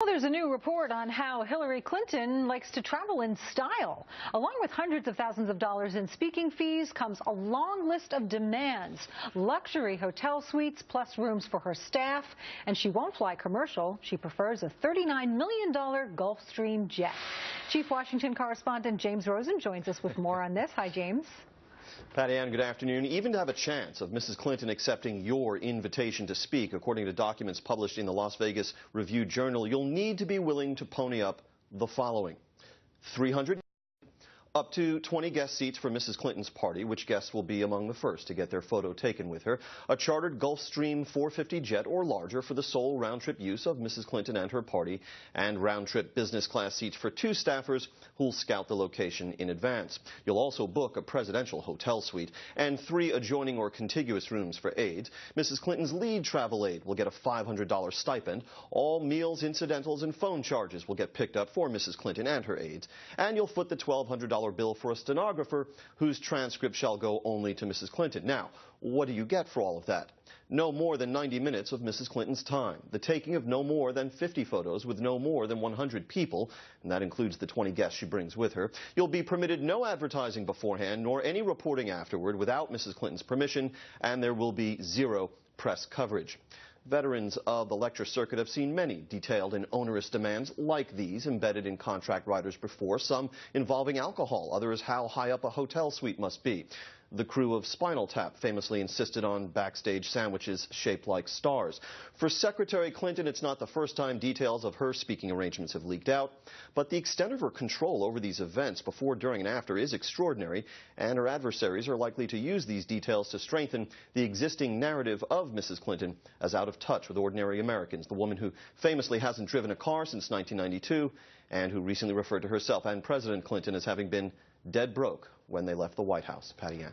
Well, there's a new report on how Hillary Clinton likes to travel in style. Along with hundreds of thousands of dollars in speaking fees comes a long list of demands. Luxury hotel suites plus rooms for her staff. And she won't fly commercial. She prefers a $39 million Gulfstream jet. Chief Washington correspondent James Rosen joins us with more on this. Hi, James. Patty Ann, good afternoon. Even to have a chance of Mrs. Clinton accepting your invitation to speak, according to documents published in the Las Vegas Review-Journal, you'll need to be willing to pony up the following: 300 up to 20 guest seats for Mrs. Clinton's party, which guests will be among the first to get their photo taken with her, a chartered Gulfstream 450 jet or larger for the sole round-trip use of Mrs. Clinton and her party, and round-trip business class seats for 2 staffers who'll scout the location in advance. You'll also book a presidential hotel suite and 3 adjoining or contiguous rooms for aides. Mrs. Clinton's lead travel aide will get a $500 stipend. All meals, incidentals, and phone charges will get picked up for Mrs. Clinton and her aides. And you'll foot the $1,200 bill for a stenographer whose transcript shall go only to Mrs. Clinton. Now, what do you get for all of that? No more than 90 minutes of Mrs. Clinton's time, the taking of no more than 50 photos with no more than 100 people, and that includes the 20 guests she brings with her. You'll be permitted no advertising beforehand nor any reporting afterward without Mrs. Clinton's permission, and there will be 0 press coverage. Veterans of the lecture circuit have seen many detailed and onerous demands like these embedded in contract riders before, some involving alcohol, others how high up a hotel suite must be. The crew of Spinal Tap famously insisted on backstage sandwiches shaped like stars. For Secretary Clinton, it's not the first time details of her speaking arrangements have leaked out, but the extent of her control over these events before, during, and after is extraordinary, and her adversaries are likely to use these details to strengthen the existing narrative of Mrs. Clinton as out of touch with ordinary Americans, the woman who famously hasn't driven a car since 1992 and who recently referred to herself and President Clinton as having been dead broke when they left the White House. Patty Ann.